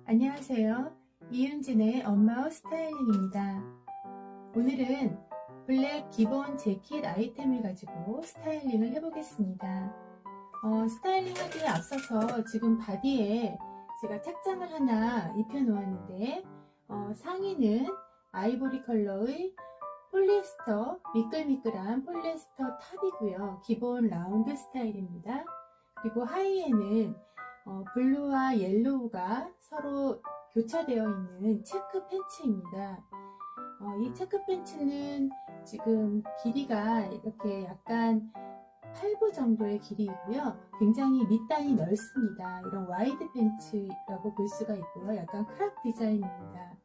안녕하세요. 이윤진의 엄마의 스타일링입니다. 오늘은 블랙 기본 재킷 아이템을 가지고 스타일링을 해보겠습니다. 스타일링하기에 앞서서 지금 바디에 제가 착장을 하나 입혀 놓았는데 상의는 아이보리 컬러의 폴리에스터, 미끌미끌한 폴리에스터 탑이고요. 기본 라운드 스타일입니다. 그리고 하의에는 블루와 옐로우가 서로 교차되어 있는 체크 팬츠입니다. 이 체크 팬츠는 지금 길이가 이렇게 약간 8부 정도의 길이이고요. 굉장히 밑단이 넓습니다. 이런 와이드 팬츠라고 볼 수가 있고요. 약간 크롭 디자인입니다.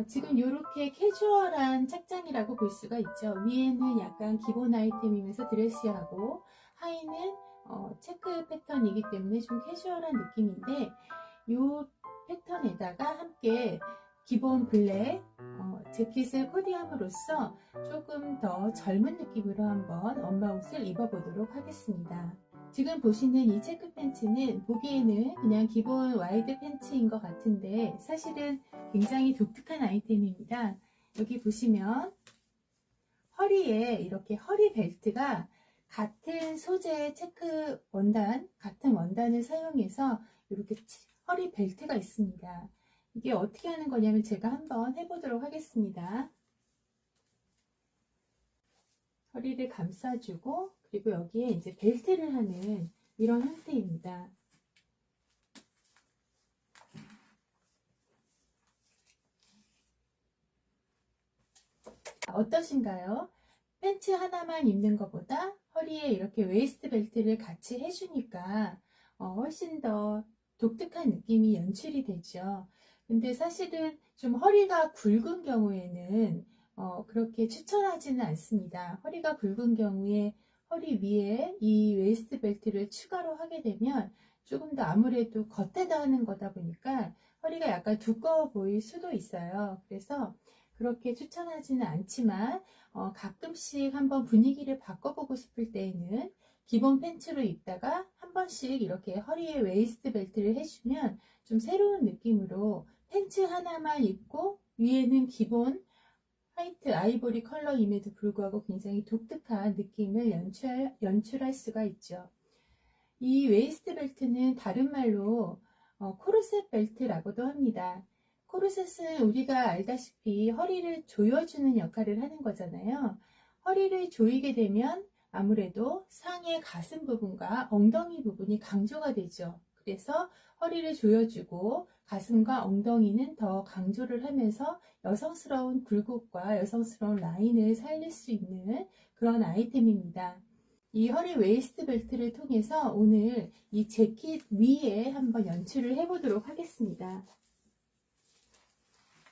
지금 이렇게 캐주얼한 착장이라고 볼 수가 있죠. 위에는 약간 기본 아이템이면서 드레시하고 하의는 체크 패턴이기 때문에 좀 캐주얼한 느낌인데 이 패턴에다가 함께 기본 블랙 재킷을 코디함으로써 조금 더 젊은 느낌으로 한번 엄마 옷을 입어보도록 하겠습니다. 지금 보시는 이 체크 팬츠는 보기에는 그냥 기본 와이드 팬츠인 것 같은데 사실은 굉장히 독특한 아이템입니다. 여기 보시면 허리에 이렇게 허리 벨트가 같은 소재의 체크 원단, 같은 원단을 사용해서 이렇게 허리 벨트가 있습니다. 이게 어떻게 하는 거냐면 제가 한번 해보도록 하겠습니다. 허리를 감싸주고 그리고 여기에 이제 벨트를 하는 이런 형태입니다. 어떠신가요? 팬츠 하나만 입는 것보다 허리에 이렇게 웨이스트 벨트를 같이 해주니까 훨씬 더 독특한 느낌이 연출이 되죠. 근데 사실은 좀 허리가 굵은 경우에는 그렇게 추천하지는 않습니다. 허리가 굵은 경우에 허리 위에 이 웨이스트 벨트를 추가로 하게 되면 조금 더 아무래도 겉에다 하는 거다 보니까 허리가 약간 두꺼워 보일 수도 있어요. 그래서 그렇게 추천하지는 않지만 가끔씩 한번 분위기를 바꿔보고 싶을 때에는 기본 팬츠로 입다가 한 번씩 이렇게 허리에 웨이스트 벨트를 해주면 좀 새로운 느낌으로 팬츠 하나만 입고 위에는 기본 화이트 아이보리 컬러임에도 불구하고 굉장히 독특한 느낌을 연출할 수가 있죠. 이 웨이스트 벨트는 다른 말로 코르셋 벨트라고도 합니다. 코르셋은 우리가 알다시피 허리를 조여주는 역할을 하는 거잖아요. 허리를 조이게 되면 아무래도 상의 가슴 부분과 엉덩이 부분이 강조가 되죠. 그래서 허리를 조여주고 가슴과 엉덩이는 더 강조를 하면서 여성스러운 굴곡과 여성스러운 라인을 살릴 수 있는 그런 아이템입니다. 이 허리 웨이스트 벨트를 통해서 오늘 이 재킷 위에 한번 연출을 해보도록 하겠습니다.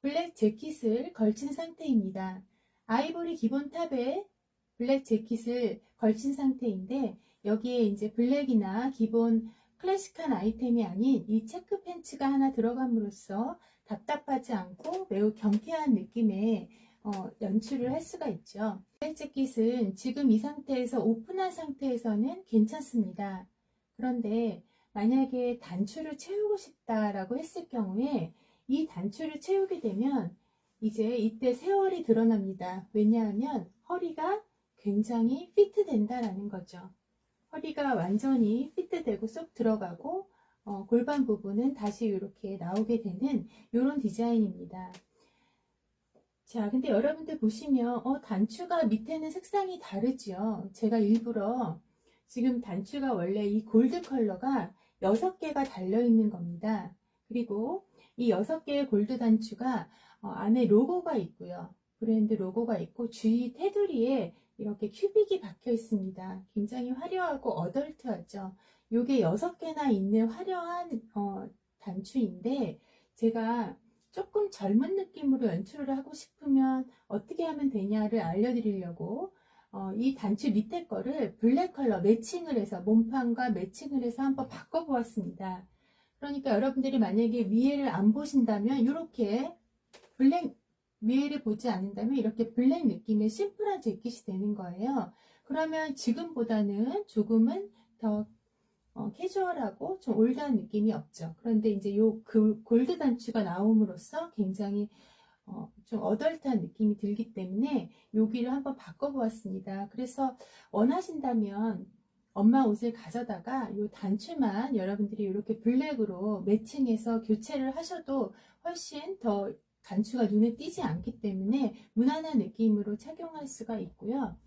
블랙 재킷을 걸친 상태입니다. 아이보리 기본 탑에 블랙 재킷을 걸친 상태인데 여기에 이제 블랙이나 기본 클래식한 아이템이 아닌 이 체크 팬츠가 하나 들어감으로써 답답하지 않고 매우 경쾌한 느낌의 연출을 할 수가 있죠. 블랙 재킷은 지금 이 상태에서 오픈한 상태에서는 괜찮습니다. 그런데 만약에 단추를 채우고 싶다라고 했을 경우에 이 단추를 채우게 되면 이제 이때 세월이 드러납니다. 왜냐하면 허리가 굉장히 피트 된다라는 거죠. 허리가 완전히 피트되고 쏙 들어가고 골반 부분은 다시 이렇게 나오게 되는 이런 디자인입니다. 자, 근데 여러분들 보시면 단추가 밑에는 색상이 다르죠. 제가 일부러 지금 단추가 원래 이 골드 컬러가 6개가 달려있는 겁니다. 그리고 이 6개의 골드 단추가 안에 로고가 있고요. 브랜드 로고가 있고 주위 테두리에 이렇게 큐빅이 박혀 있습니다. 굉장히 화려하고 어덜트하죠. 요게 6개나 있는 화려한 단추인데 제가 조금 젊은 느낌으로 연출을 하고 싶으면 어떻게 하면 되냐를 알려드리려고 이 단추 밑에 거를 블랙 컬러 매칭을 해서 몸판과 매칭을 해서 한번 바꿔보았습니다. 그러니까 여러분들이 만약에 위에를 안 보신다면 이렇게 블랙 위에를 보지 않는다면 이렇게 블랙 느낌의 심플한 재킷이 되는 거예요. 그러면 지금보다는 조금은 더 캐주얼하고 좀 올드한 느낌이 없죠. 그런데 이제 골드 단추가 나옴으로써 굉장히 좀 어덜트한 느낌이 들기 때문에 여기를 한번 바꿔보았습니다. 그래서 원하신다면 엄마 옷을 가져다가 이 단추만 여러분들이 이렇게 블랙으로 매칭해서 교체를 하셔도 훨씬 더 단추가 눈에 띄지 않기 때문에 무난한 느낌으로 착용할 수가 있고요.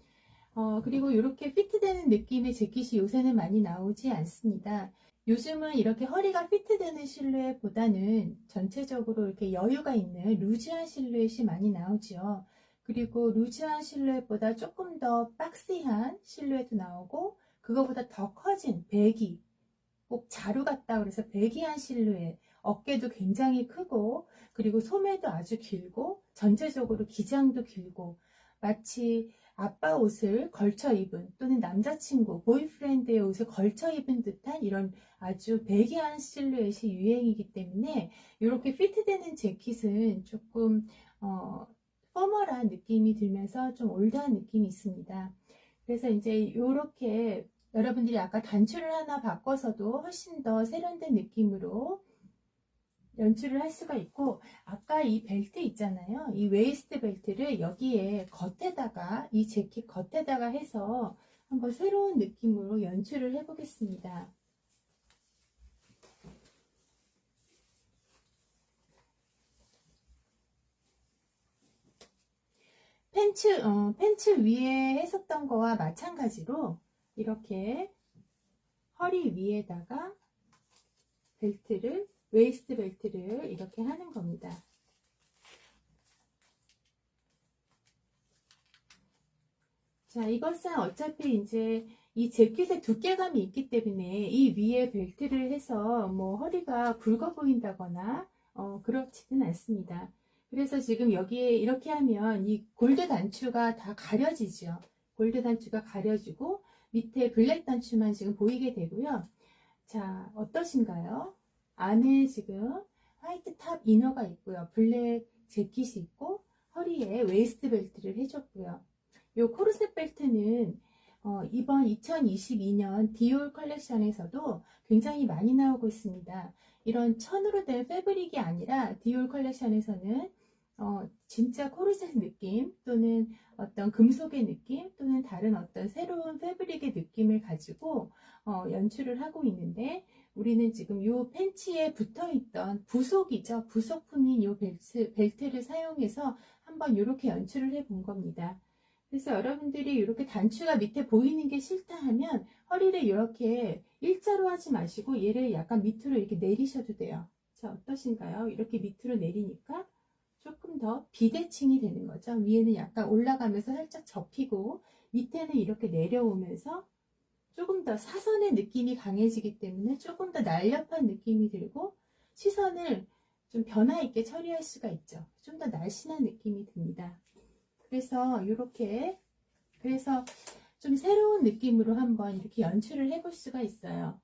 그리고 이렇게 피트되는 느낌의 재킷이 요새는 많이 나오지 않습니다. 요즘은 이렇게 허리가 피트되는 실루엣보다는 전체적으로 이렇게 여유가 있는 루즈한 실루엣이 많이 나오죠. 그리고 루즈한 실루엣보다 조금 더 박시한 실루엣도 나오고, 그거보다 더 커진 배기, 꼭 자루 같다 그래서 배기한 실루엣, 어깨도 굉장히 크고, 그리고 소매도 아주 길고, 전체적으로 기장도 길고, 마치 아빠 옷을 걸쳐 입은, 또는 남자친구, 보이프렌드의 옷을 걸쳐 입은 듯한 이런 아주 배기한 실루엣이 유행이기 때문에 이렇게 피트되는 재킷은 조금 포멀한 느낌이 들면서 좀 올드한 느낌이 있습니다. 그래서 이제 이렇게 여러분들이 아까 단추를 하나 바꿔서도 훨씬 더 세련된 느낌으로 연출을 할 수가 있고, 아까 이 벨트 있잖아요. 이 웨이스트 벨트를 여기에 겉에다가, 이 재킷 겉에다가 해서 한번 새로운 느낌으로 연출을 해 보겠습니다. 팬츠 위에 했었던 거와 마찬가지로 이렇게 허리 위에다가 벨트를, 웨이스트 벨트를 이렇게 하는 겁니다. 자, 이것은 어차피 이제 이 재킷의 두께감이 있기 때문에 이 위에 벨트를 해서 뭐 허리가 굵어 보인다거나 그렇지는 않습니다. 그래서 지금 여기에 이렇게 하면 이 골드 단추가 다 가려지죠. 골드 단추가 가려지고 밑에 블랙 단추만 지금 보이게 되고요. 자, 어떠신가요? 안에 지금 화이트 탑 이너가 있고요. 블랙 재킷이 있고 허리에 웨이스트 벨트를 해줬고요. 이 코르셋 벨트는 이번 2022년 디올 컬렉션에서도 굉장히 많이 나오고 있습니다. 이런 천으로 된 패브릭이 아니라 디올 컬렉션에서는 진짜 코르셋 느낌, 또는 어떤 금속의 느낌, 또는 다른 어떤 새로운 패브릭의 느낌을 가지고 연출을 하고 있는데, 우리는 지금 이 팬츠에 붙어있던 부속이죠. 부속품인 이 벨트를 사용해서 한번 이렇게 연출을 해 본 겁니다. 그래서 여러분들이 이렇게 단추가 밑에 보이는 게 싫다 하면 허리를 이렇게 일자로 하지 마시고 얘를 약간 밑으로 이렇게 내리셔도 돼요. 자, 어떠신가요? 이렇게 밑으로 내리니까 조금 더 비대칭이 되는 거죠. 위에는 약간 올라가면서 살짝 접히고 밑에는 이렇게 내려오면서 조금 더 사선의 느낌이 강해지기 때문에 조금 더 날렵한 느낌이 들고 시선을 좀 변화 있게 처리할 수가 있죠. 좀 더 날씬한 느낌이 듭니다. 그래서 이렇게, 그래서 좀 새로운 느낌으로 한번 이렇게 연출을 해볼 수가 있어요.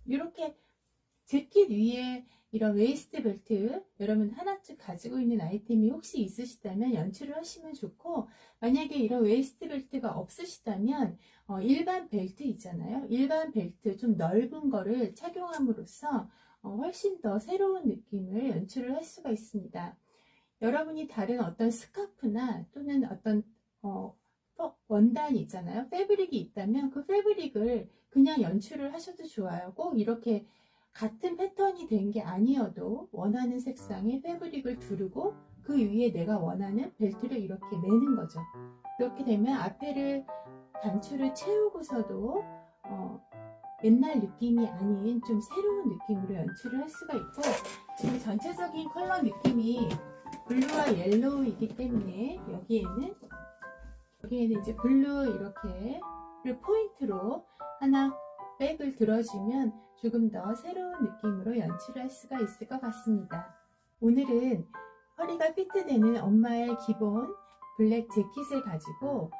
이렇게 재킷 위에 이런 웨이스트 벨트 여러분 하나쯤 가지고 있는 아이템이 혹시 있으시다면 연출을 하시면 좋고, 만약에 이런 웨이스트 벨트가 없으시다면 일반 벨트 있잖아요. 일반 벨트 좀 넓은 거를 착용함으로써 훨씬 더 새로운 느낌을 연출을 할 수가 있습니다. 여러분이 다른 어떤 스카프나 또는 어떤 원단이 있잖아요. 패브릭이 있다면 그 패브릭을 그냥 연출을 하셔도 좋아요. 꼭 이렇게 같은 패턴이 된 게 아니어도 원하는 색상의 패브릭을 두르고 그 위에 내가 원하는 벨트를 이렇게 매는 거죠. 그렇게 되면 앞에를 단추를 채우고서도 옛날 느낌이 아닌 좀 새로운 느낌으로 연출을 할 수가 있고, 지금 전체적인 컬러 느낌이 블루와 옐로우이기 때문에 여기에는 이제 블루 이렇게 포인트로 하나 백을 들어주면 조금 더 새로운 느낌으로 연출할 수가 있을 것 같습니다. 오늘은 허리가 피트되는 엄마의 기본 블랙 재킷을 가지고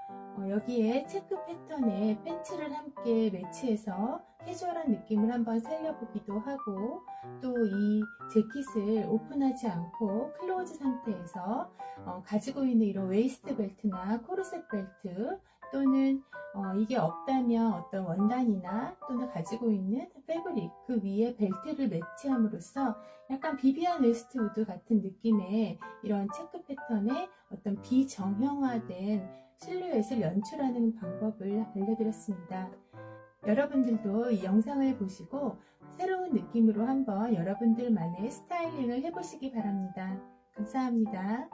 여기에 체크 패턴의 팬츠를 함께 매치해서 캐주얼한 느낌을 한번 살려보기도 하고, 또 이 재킷을 오픈하지 않고 클로즈 상태에서 가지고 있는 이런 웨이스트 벨트나 코르셋 벨트, 또는 이게 없다면 어떤 원단이나 또는 가지고 있는 패브릭 그 위에 벨트를 매치함으로써 약간 비비안 웨스트우드 같은 느낌의 이런 체크 패턴의 어떤 비정형화된 실루엣을 연출하는 방법을 알려드렸습니다. 여러분들도 이 영상을 보시고 새로운 느낌으로 한번 여러분들만의 스타일링을 해보시기 바랍니다. 감사합니다.